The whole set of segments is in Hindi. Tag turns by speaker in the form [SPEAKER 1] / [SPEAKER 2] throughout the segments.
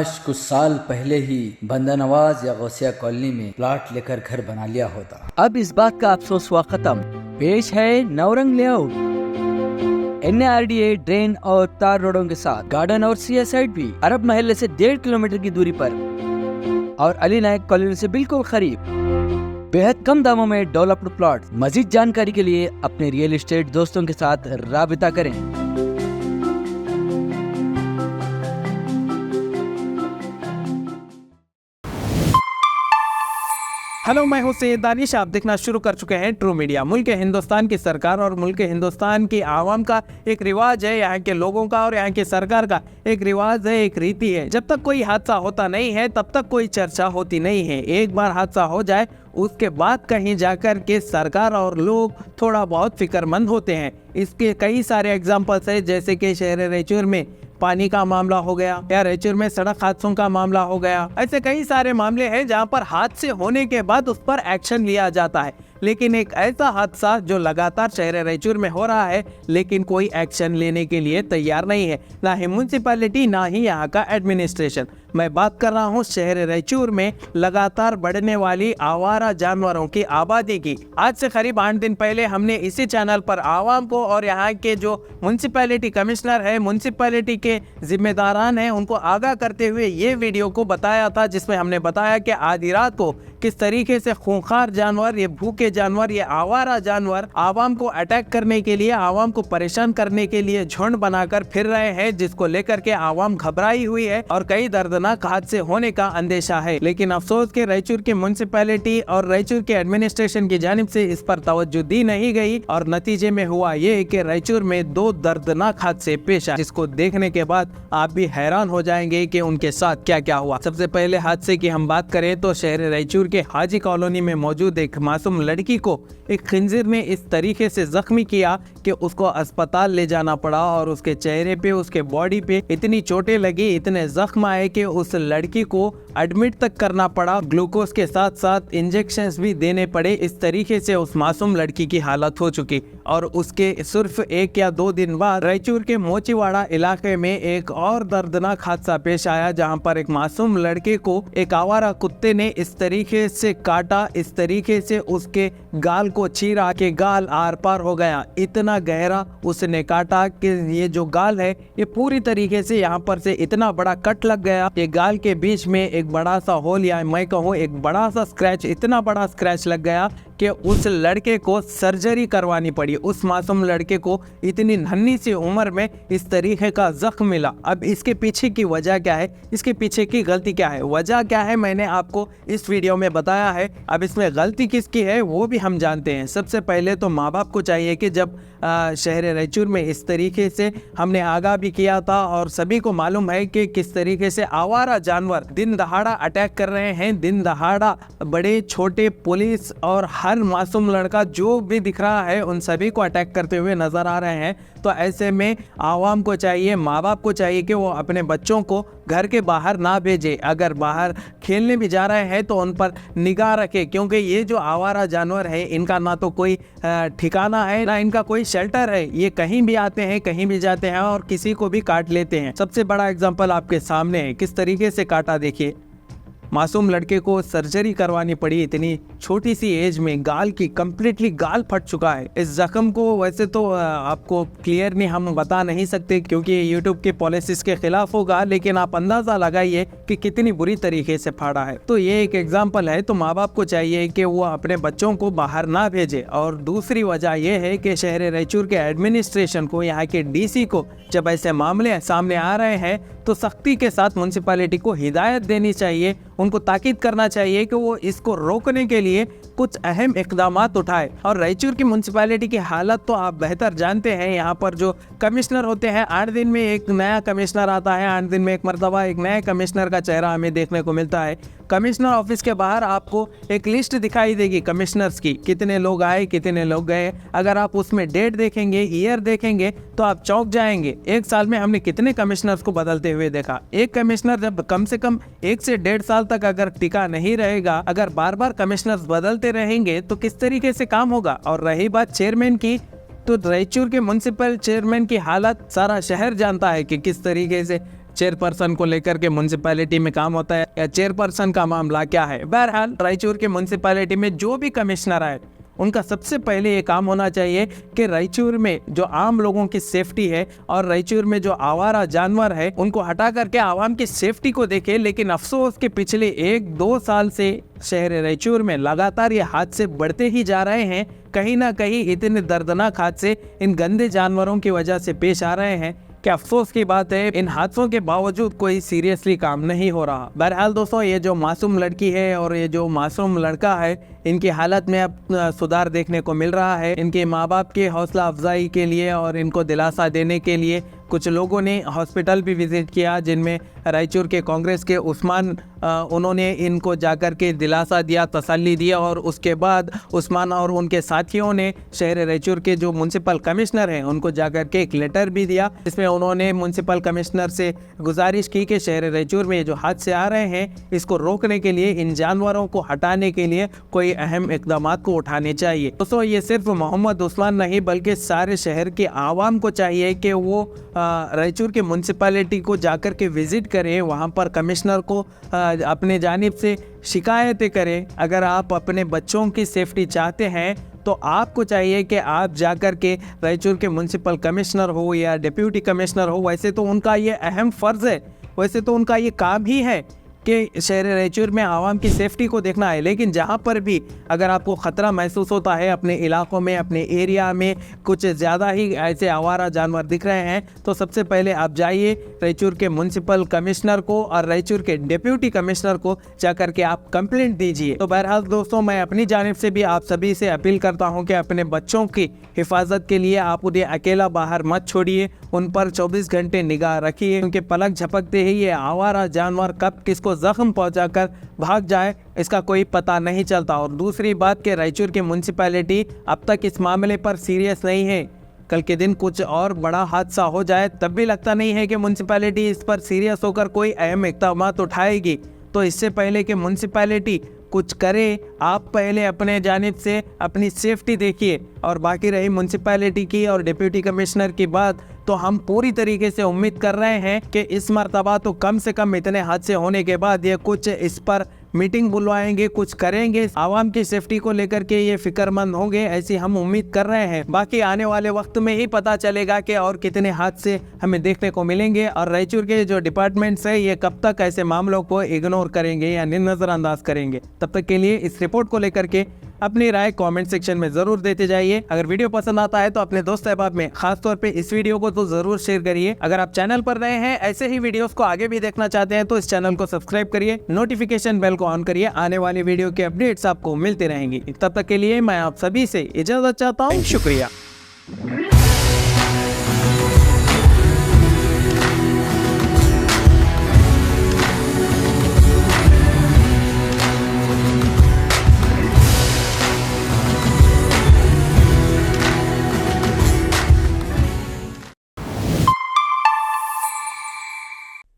[SPEAKER 1] काश कुछ साल पहले ही बंदा नवाज या गौसिया कॉलोनी में प्लॉट लेकर घर बना लिया होता।
[SPEAKER 2] अब इस बात का अफसोस हुआ खत्म। पेश है नवरंग लेआउट, NARDA ड्रेन और तार रोडों के साथ गार्डन और सी साइड भी अरब महल्ले से 1.5 किलोमीटर की दूरी पर और अली नायक कॉलोनी से बिल्कुल करीब। बेहद कम दामों में डेवलप्ड प्लॉट। मजीद जानकारी के लिए अपने रियल एस्टेट दोस्तों के साथ राबिता करें।
[SPEAKER 3] हेलो, मैं हूं सैयद दानिश। आप देखना शुरू कर चुके हैं ट्रू मीडिया। मुल्क हिंदुस्तान की सरकार और मुल्क हिंदुस्तान की आवाम का एक रिवाज है, यहाँ के लोगों का और यहाँ की सरकार का एक रिवाज है, एक रीति है। जब तक कोई हादसा होता नहीं है तब तक कोई चर्चा होती नहीं है। एक बार हादसा हो जाए उसके बाद कहीं जाकर के सरकार और लोग थोड़ा बहुत फिक्रमंद होते हैं। इसके कई सारे एग्जाम्पल्स है, जैसे कि शहर रैचूर में पानी का मामला हो गया या रैचूर में सड़क हादसों का मामला हो गया। ऐसे कई सारे मामले हैं जहां पर हादसे होने के बाद उस पर एक्शन लिया जाता है। लेकिन एक ऐसा हादसा जो लगातार शहर रैचूर में हो रहा है लेकिन कोई एक्शन लेने के लिए तैयार नहीं है, ना ही म्यूनसिपैलिटी ना ही यहाँ का एडमिनिस्ट्रेशन। मैं बात कर रहा हूँ शहर रैचूर में लगातार बढ़ने वाली आवारा जानवरों की आबादी की। आज से करीब 8 दिन पहले हमने इसी चैनल पर आवाम को और यहाँ के जो म्यूनसिपैलिटी कमिश्नर है, म्यूनसिपैलिटी के जिम्मेदारान हैं, उनको आगाह करते हुए ये वीडियो को बताया था, जिसमें हमने बताया कि आधी रात को किस तरीके से खूंखार जानवर, ये भूखे जानवर, ये आवारा जानवर आवाम को अटैक करने के लिए, आवाम को परेशान करने के लिए झुंड बनाकर फिर रहे हैं, जिसको लेकर के आवाम घबराई हुई है और कई दर्दनाक हादसे होने का अंदेशा है। लेकिन अफसोस के रैचूर की म्यूनसिपैलिटी और रैचूर के एडमिनिस्ट्रेशन की जानिब से इस पर तवज्जो दी नहीं गई और नतीजे में हुआ ये कि रैचूर में 2 दर्दनाक हादसे पेश आए, जिसको देखने के बाद आप भी हैरान हो जाएंगे कि उनके साथ क्या क्या हुआ। सबसे पहले हादसे की हम बात करें तो शहर रैचूर के हाजी कॉलोनी में मौजूद एक मासूम लड़की को एक खंजीर ने इस तरीके से जख्मी किया कि उसको अस्पताल ले जाना पड़ा और उसके चेहरे पे, उसके बॉडी पे इतनी चोटें लगी, इतने जख्म आए कि उस लड़की को एडमिट तक करना पड़ा। ग्लूकोज के साथ साथ इंजेक्शंस भी देने पड़े। इस तरीके से उस मासूम लड़की की हालत हो चुकी और उसके सिर्फ 1 या 2 दिन बाद रैचूर के मोचीवाड़ा इलाके में एक और दर्दनाक हादसा पेश आया, जहां पर एक मासूम लड़के को एक आवारा कुत्ते ने इस तरीके से काटा, इस तरीके से उसके गाल को चीरा के गाल आर पार हो गया। इतना गहरा उसने काटा कि ये जो गाल है ये पूरी तरीके से यहाँ पर से इतना बड़ा कट लग गया। ये गाल के बीच में एक बड़ा सा होल, या मैं कहूँ एक बड़ा सा स्क्रैच, इतना बड़ा स्क्रैच लग गया कि उस लड़के को सर्जरी करवानी पड़ी। उस मासूम लड़के को इतनी नन्ही सी उम्र में इस तरीके का जख्म मिला। अब इसके पीछे की वजह क्या है, इसके पीछे की गलती क्या है, वजह क्या है, मैंने आपको इस वीडियो में बताया है। अब इसमें गलती किसकी है वो भी हम जानते हैं। सबसे पहले तो माँ बाप को चाहिए कि जब शहर रैचूर में इस तरीके से हमने आगाह भी किया था और सभी को मालूम है कि किस तरीके से आवारा जानवर दिन दहाड़ा अटैक कर रहे हैं, दिन दहाड़ा बड़े छोटे पुलिस और हर मासूम लड़का जो भी दिख रहा है उन सभी को अटैक करते हुए नजर आ रहे हैं। तो ऐसे में आवाम को चाहिए, माँ बाप को चाहिए कि वो अपने बच्चों को घर के बाहर ना भेजे। अगर बाहर खेलने भी जा रहे हैं तो उन पर निगाह रखें, क्योंकि ये जो आवारा जानवर है इनका ना तो कोई ठिकाना है ना इनका कोई शेल्टर है। ये कहीं भी आते हैं, कहीं भी जाते हैं और किसी को भी काट लेते हैं। सबसे बड़ा एग्जाम्पल आपके सामने है, किस तरीके से काटा देखिए। मासूम लड़के को सर्जरी करवानी पड़ी इतनी छोटी सी एज में, गाल की कंप्लीटली गाल फट चुका है। इस जख्म को वैसे तो आपको क्लियर नहीं हम बता नहीं सकते क्योंकि यूट्यूब के पॉलिसीज के खिलाफ होगा, लेकिन आप अंदाज़ा लगाइए कि कितनी बुरी तरीके से फाड़ा है। तो ये एक एग्जाम्पल है। तो माँ बाप को चाहिए कि वो अपने बच्चों को बाहर ना भेजे। और दूसरी वजह यह है कि शहर रैचूर के एडमिनिस्ट्रेशन को, यहाँ के DC को जब ऐसे मामले सामने आ रहे हैं तो सख्ती के साथ म्यूनसिपैलिटी को हिदायत देनी चाहिए, उनको ताकीद करना चाहिए कि वो इसको रोकने के लिए कुछ अहम इकदाम उठाए। और रैचूर की म्यूनसिपैलिटी की हालत तो आप बेहतर जानते हैं। यहाँ पर जो कमिश्नर होते हैं, 8 दिन में एक नया कमिश्नर आता है, 8 दिन में एक मरतबा एक नए कमिश्नर का चेहरा हमें देखने को मिलता है। कमिश्नर ऑफिस के बाहर आपको एक लिस्ट दिखाई देगी कमिश्नर्स की, कितने लोग आए, कितने लोग गए। अगर आप उसमें डेट देखेंगे, ईयर देखेंगे तो आप चौंक जाएंगे। 1 साल में हमने कितने कमिश्नर्स को बदलते हुए देखा। एक कमिश्नर जब कम से कम 1 से 1.5 साल तक अगर टिका नहीं रहेगा, अगर बार बार कमिश्नर्स बदलते रहेंगे तो किस तरीके से काम होगा। और रही बात चेयरमैन की, तो रैचूर के म्यूनसिपल चेयरमैन की हालत सारा शहर जानता है कि किस तरीके से चेयरपर्सन को लेकर के म्यूनसिपैलिटी में काम होता है या चेयरपर्सन का मामला क्या है। बहरहाल रायचूर के म्यूनसिपैलिटी में जो भी कमिश्नर आए उनका सबसे पहले ये काम होना चाहिए कि रायचूर में जो आम लोगों की सेफ्टी है और रायचूर में जो आवारा जानवर है उनको हटा करके आवाम की सेफ्टी को देखे। लेकिन अफसोस कि पिछले 1-2 साल से शहर रायचूर में लगातार ये हादसे बढ़ते ही जा रहे हैं। कहीं ना कहीं इतने दर्दनाक हादसे इन गंदे जानवरों की वजह से पेश आ रहे हैं कि अफसोस की बात है इन हादसों के बावजूद कोई सीरियसली काम नहीं हो रहा। बहरहाल दोस्तों, ये जो मासूम लड़की है और ये जो मासूम लड़का है इनकी हालत में अब सुधार देखने को मिल रहा है। इनके माँ बाप की हौसला अफजाई के लिए और इनको दिलासा देने के लिए कुछ लोगों ने हॉस्पिटल भी विजिट किया, जिनमें रायचूर के कांग्रेस के उस्मान उन्होंने इनको जाकर के दिलासा दिया, तसल्ली दिया। और उसके बाद उस्मान और उनके साथियों ने शहर रायचूर के जो म्यूनसिपल कमिश्नर हैं उनको जाकर के एक लेटर भी दिया, जिसमें उन्होंने म्यूनसिपल कमिश्नर से गुजारिश की कि शहर रायचूर में जो हादसे आ रहे हैं इसको रोकने के लिए, इन जानवरों को हटाने के लिए कोई अहम इकदाम को उठाने चाहिए। दोस्तों, ये सिर्फ मोहम्मद उस्मान नहीं बल्कि सारे शहर के आवाम को चाहिए कि वो रायचूर के म्यूनसिपैलिटी को जाकर के विजिट करें, वहाँ पर कमिश्नर को अपने जानिब से शिकायतें करें। अगर आप अपने बच्चों की सेफ्टी चाहते हैं तो आपको चाहिए कि आप जाकर के रायचूर के म्यूनसिपल कमिश्नर हो या डिप्यूटी कमिश्नर हो, वैसे तो उनका ये अहम फ़र्ज़ है, वैसे तो उनका ये काम ही है कि शहर रायचूर में आवाम की सेफ्टी को देखना है। लेकिन जहाँ पर भी अगर आपको ख़तरा महसूस होता है, अपने इलाकों में, अपने एरिया में कुछ ज़्यादा ही ऐसे आवारा जानवर दिख रहे हैं, तो सबसे पहले आप जाइए रायचूर के म्यूनसिपल कमिश्नर को और रायचूर के डिप्यूटी कमिश्नर को जाकर के आप कंप्लेंट दीजिए। तो बहरहाल दोस्तों, मैं अपनी जानिब से भी आप सभी से अपील करता हूँ कि अपने बच्चों की हिफाजत के लिए आप उन्हें अकेला बाहर मत छोड़िए, उन पर 24 घंटे निगाह रखिए। उनके पलक झपकते ही ये आवारा जानवर कब किसको जख्म पहुंचाकर भाग जाए इसका कोई पता नहीं चलता। और दूसरी बात कि रायचूर की म्यूनसिपैलिटी अब तक इस मामले पर सीरियस नहीं है। कल के दिन कुछ और बड़ा हादसा हो जाए तब भी लगता नहीं है कि म्यूनसिपैलिटी इस पर सीरियस होकर कोई अहम इक़दाम उठाएगी। तो इससे पहले कि म्यूनसिपैलिटी कुछ करे, आप पहले अपने जानिब से अपनी सेफ्टी देखिए। और बाकी रही म्यूनसिपैलिटी की और डिप्यूटी कमिश्नर की बात, तो हम पूरी तरीके से उम्मीद कर रहे हैं कि इस मर्तबा तो कम से कम इतने हादसे होने के बाद ये कुछ इस पर मीटिंग बुलवाएंगे, कुछ करेंगे, आवाम की सेफ्टी को लेकर के ये फिक्रमंद होंगे, ऐसी हम उम्मीद कर रहे हैं। बाकी आने वाले वक्त में ही पता चलेगा कि और कितने हादसे हमें देखने को मिलेंगे और रायचूर के जो डिपार्टमेंट्स है ये कब तक ऐसे मामलों को इग्नोर करेंगे या नजरअंदाज करेंगे। तब तक के लिए इस रिपोर्ट को लेकर के अपनी राय कमेंट सेक्शन में जरूर देते जाइए। अगर वीडियो पसंद आता है तो अपने दोस्त अहबाब में खास तौर पे इस वीडियो को तो जरूर शेयर करिए। अगर आप चैनल पर नए हैं, ऐसे ही वीडियोस को आगे भी देखना चाहते हैं तो इस चैनल को सब्सक्राइब करिए, नोटिफिकेशन बेल को ऑन करिए, आने वाली वीडियो के अपडेट्स आपको मिलते रहेंगी। तब तक के लिए मैं आप सभी से इजाजत चाहता हूँ। शुक्रिया।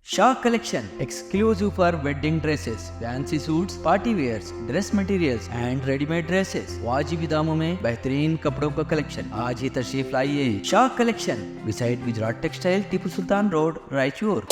[SPEAKER 2] Shah Collection, exclusive for wedding dresses, fancy suits, party wears, dress materials and ready-made dresses। वाजिब दामों में बेहतरीन कपड़ों का कलेक्शन, आज ही तशरीफ लाइए। Shah collection, beside Gujarat textile, Tipu Sultan road, Raichur.